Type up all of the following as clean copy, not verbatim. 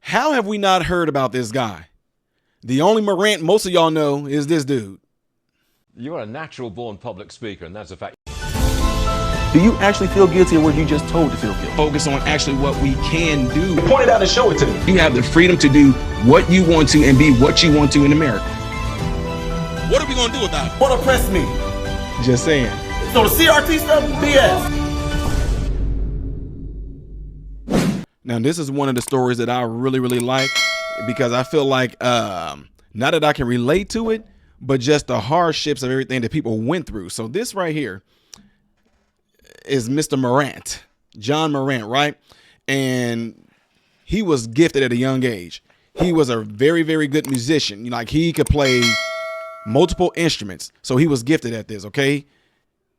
How have we not heard about this guy? The only Marrant most of y'all know is this dude. You are a natural born public speaker, and that's a fact. Do you actually feel guilty or were you just told to feel guilty? Focus on actually what we can do. Point it out and show it to me. You have the freedom to do what you want to and be what you want to in America. What are we going to do about it? What oppressed me? Just saying. So the CRT stuff, BS. Now, this is one of the stories that I really, really like because I feel like not that I can relate to it, but just the hardships of everything that people went through. So this right here is Mr. Marrant, John Marrant, right? And he was gifted at a young age. He was a very, very good musician. Like, he could play multiple instruments. So he was gifted at this, okay?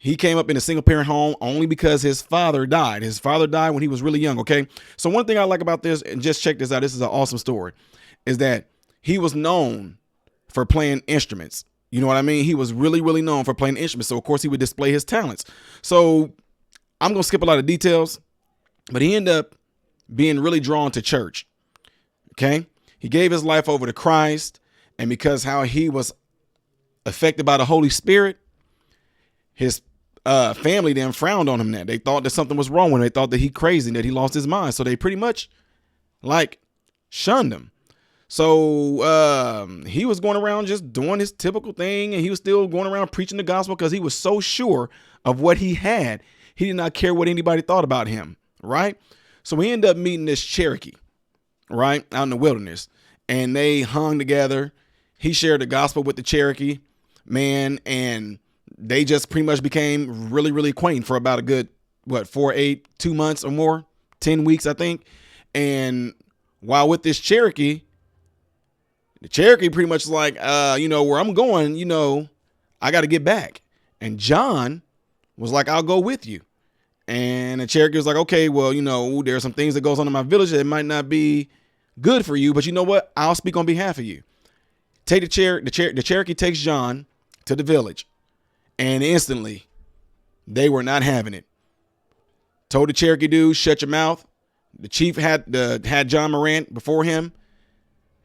He came up in a single parent home only because his father died. His father died when he was really young, okay? So one thing I like about this, and just check this out, this is an awesome story, is that he was known for playing instruments. You know what I mean? He was really, really known for playing instruments. So, of course, he would display his talents. So I'm going to skip a lot of details, but he ended up being really drawn to church, okay? He gave his life over to Christ, and because how he was affected by the Holy Spirit, his family then frowned on him. That they thought that something was wrong with him. They thought that he crazy, that he lost his mind. So they pretty much like shunned him. So he was going around just doing his typical thing, and he was still going around preaching the gospel because he was so sure of what he had. He did not care what anybody thought about him, right? So we ended up meeting this Cherokee, right, out in the wilderness, and they hung together. He shared the gospel with the Cherokee, man, and they just pretty much became really, really acquainted for about a good, 2 months or more, 10 weeks, I think. And while with this Cherokee, the Cherokee pretty much like, where I'm going, I got to get back. And John was like, I'll go with you. And the Cherokee was like, okay, well, there are some things that goes on in my village that might not be good for you, but you know what? I'll speak on behalf of you. Take the Cherokee takes John to the village, and instantly they were not having it. Told the Cherokee dude, shut your mouth. The chief had John Marrant before him.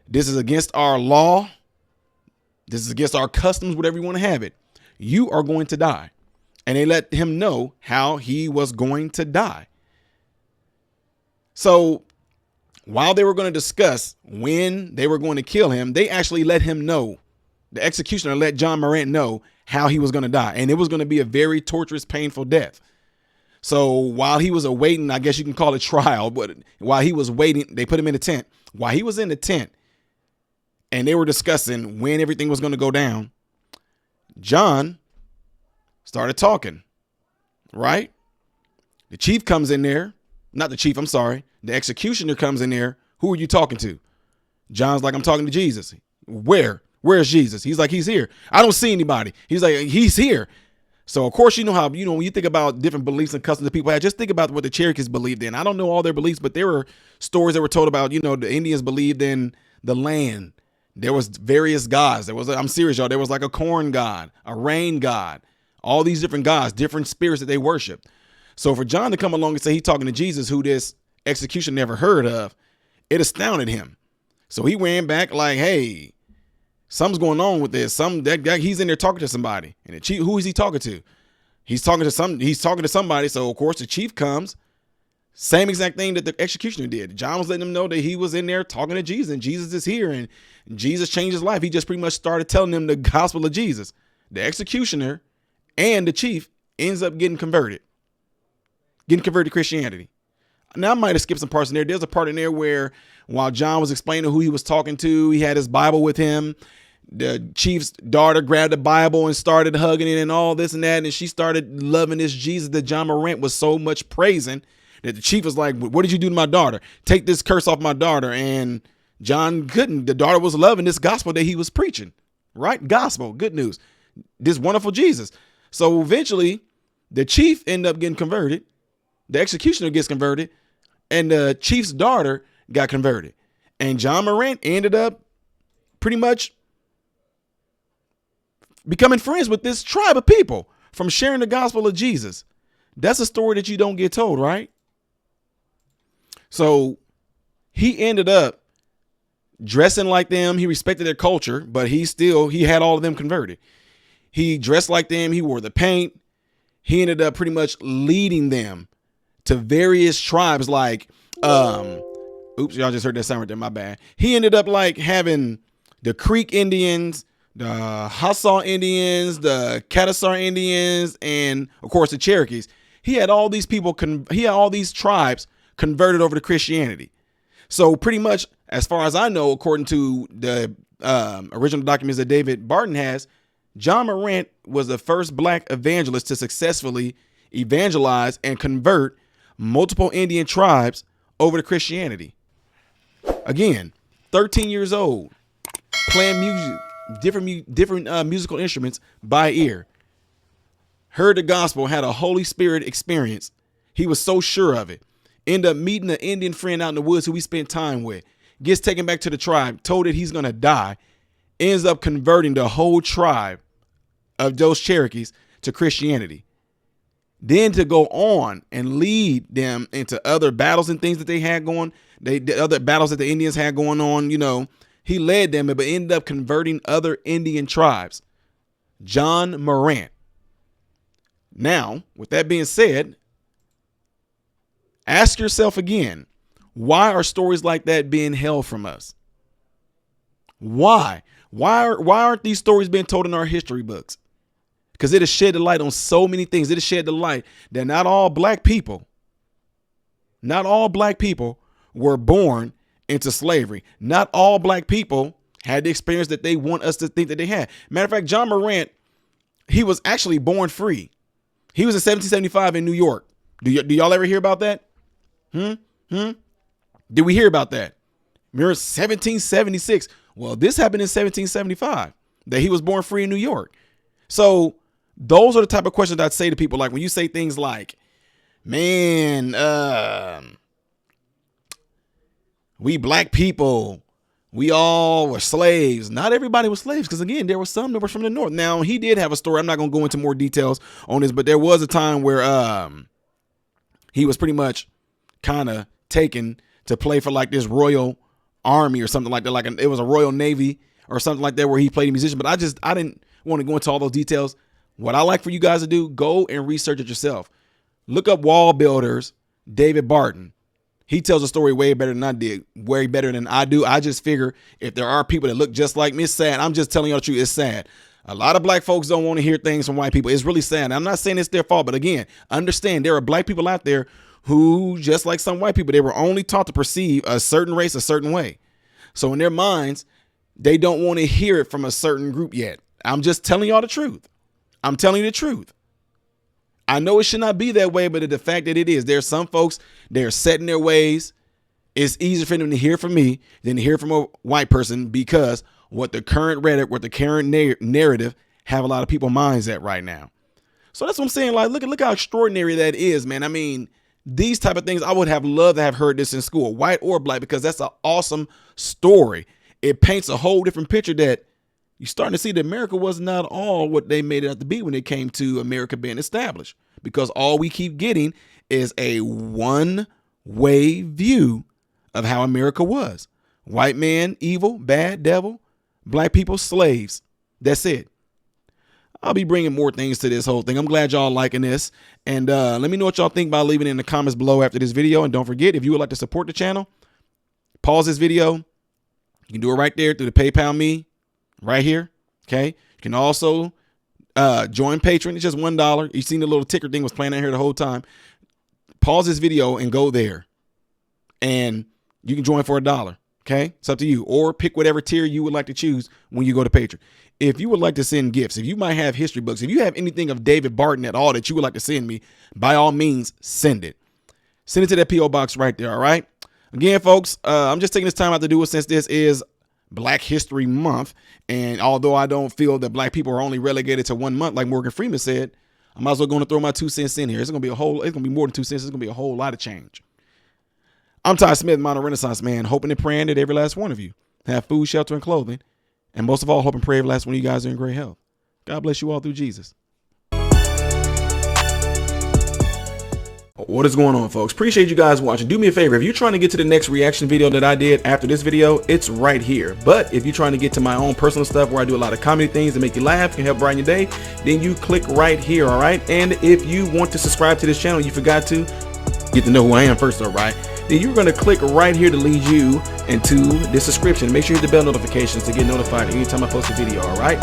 This is against our law. This is against our customs, whatever you want to have it. You are going to die. And they let him know how he was going to die. So while they were going to discuss when they were going to kill him, they actually let him know. The executioner let John Marrant know how he was going to die. And it was going to be a very torturous, painful death. So while he was awaiting, I guess you can call it trial, but while he was waiting, they put him in a tent. While he was in the tent and they were discussing when everything was going to go down, John started talking, right? The chief comes in there. Not the chief, I'm sorry. The executioner comes in there. Who are you talking to? John's like, I'm talking to Jesus. Where? Where's Jesus? He's like, he's here. I don't see anybody. He's like, he's here. So, of course, you know how, when you think about different beliefs and customs that people have, just think about what the Cherokees believed in. I don't know all their beliefs, but there were stories that were told about, the Indians believed in the land. There was various gods. I'm serious, y'all. There was like a corn god, a rain god, all these different gods, different spirits that they worshiped. So for John to come along and say he's talking to Jesus, who this execution never heard of, it astounded him. So he ran back like, hey, something's going on with this. That guy, he's in there talking to somebody. And the chief, who is he talking to? He's talking to somebody. So of course the chief comes. Same exact thing that the executioner did. John was letting him know that he was in there talking to Jesus, and Jesus is here, and Jesus changed his life. He just pretty much started telling them the gospel of Jesus. The executioner and the chief ends up getting converted to Christianity. Now, I might have skipped some parts in there. There's a part in there where while John was explaining who he was talking to, he had his Bible with him. The chief's daughter grabbed the Bible and started hugging it and all this and that. And she started loving this Jesus that John Marrant was so much praising that the chief was like, what did you do to my daughter? Take this curse off my daughter. And John couldn't. The daughter was loving this gospel that he was preaching, right? Gospel, good news, this wonderful Jesus. So eventually the chief ended up getting converted. The executioner gets converted, and the chief's daughter got converted. And John Marrant ended up pretty much becoming friends with this tribe of people from sharing the gospel of Jesus. That's a story that you don't get told, right? So he ended up dressing like them. He respected their culture, but he had all of them converted. He dressed like them. He wore the paint. He ended up pretty much leading them to various tribes like, oops, y'all just heard that sound right there. My bad. He ended up like having the Creek Indians, the Hassaw Indians, the Cattasar Indians, and of course the Cherokees. He had all these people, he had all these tribes converted over to Christianity. So pretty much, as far as I know, according to the original documents that David Barton has, John Marrant was the first black evangelist to successfully evangelize and convert multiple Indian tribes over to Christianity. Again, 13 years old, playing music, different musical instruments by ear. Heard the gospel, had a Holy Spirit experience. He was so sure of it. End up meeting an Indian friend out in the woods who he spent time with. Gets taken back to the tribe, told that he's going to die. Ends up converting the whole tribe of those Cherokees to Christianity. Then to go on and lead them into other battles and things that they had going, the other battles that the Indians had going on, you know, he led them, but ended up converting other Indian tribes. John Marrant. Now, with that being said, ask yourself again, why are stories like that being held from us? Why? Why aren't these stories being told in our history books? Because it has shed the light on so many things. It has shed the light that not all black people were born into slavery. Not all black people had the experience that they want us to think that they had. Matter of fact, John Marrant, he was actually born free. He was in 1775 in New York. Do y'all ever hear about that? Did we hear about that? Remember 1776. Well, this happened in 1775, that he was born free in New York. So those are the type of questions I'd say to people. Like when you say things like, man, we black people, we all were slaves. Not everybody was slaves, because again, there were some that were from the North. Now, he did have a story. I'm not going to go into more details on this, but there was a time where he was pretty much kind of taken to play for like this Royal Army or something like that. Like it was a Royal Navy or something like that, where he played a musician. But I didn't want to go into all those details. What I like for you guys to do, go and research it yourself. Look up Wall Builders, David Barton. He tells a story way better than I did, way better than I do. I just figure if there are people that look just like me, it's sad. I'm just telling y'all the truth. It's sad. A lot of black folks don't want to hear things from white people. It's really sad. I'm not saying it's their fault, but again, understand there are black people out there who, just like some white people, they were only taught to perceive a certain race a certain way. So in their minds, they don't want to hear it from a certain group yet. I'm just telling y'all the truth. I'm telling you the truth. I know it should not be that way, but the fact that it is, there's some folks, they're set in their ways. It's easier for them to hear from me than to hear from a white person, because what the current rhetoric, what the current narrative have a lot of people's minds at right now. So that's what I'm saying. Like, look how extraordinary that is, man. I mean, these type of things, I would have loved to have heard this in school, white or black, because that's an awesome story. It paints a whole different picture that you're starting to see that America was not all what they made it out to be when it came to America being established, because all we keep getting is a one-way view of how America was. White man, evil, bad, devil. Black people, slaves. That's it. I'll be bringing more things to this whole thing. I'm glad y'all liking this. And let me know what y'all think by leaving it in the comments below after this video. And don't forget, if you would like to support the channel, pause this video. You can do it right there through the PayPal me right here. Okay. You can also join Patreon. It's just $1. You seen the little ticker thing was playing out here the whole time. Pause this video and go there. And you can join for $1. Okay. It's up to you. Or pick whatever tier you would like to choose when you go to Patreon. If you would like to send gifts, if you might have history books, if you have anything of David Barton at all that you would like to send me, by all means, send it. Send it to that P.O Box right there. All right. Again, folks, I'm just taking this time out to do it since this is Black History Month. And although I don't feel that black people are only relegated to 1 month, like Morgan Freeman said, I'm also going to throw my 2 cents in here. It's going to be more than 2 cents. It's going to be a whole lot of change. I'm Ty Smith, Modern Renaissance Man, hoping and praying that every last one of you have food, shelter, and clothing. And most of all, hope and pray every last one of you guys are in great health. God bless you all through Jesus. What is going on, folks? Appreciate you guys watching. Do me a favor, if you're trying to get to the next reaction video that I did after this video, it's right here. But if you're trying to get to my own personal stuff where I do a lot of comedy things that make you laugh, can help brighten your day, then you click right here, all right? And if you want to subscribe to this channel, you forgot to get to know who I am first, all right? Then you're going to click right here to lead you into the subscription. Make sure you hit the bell notifications to get notified anytime I post a video, all right?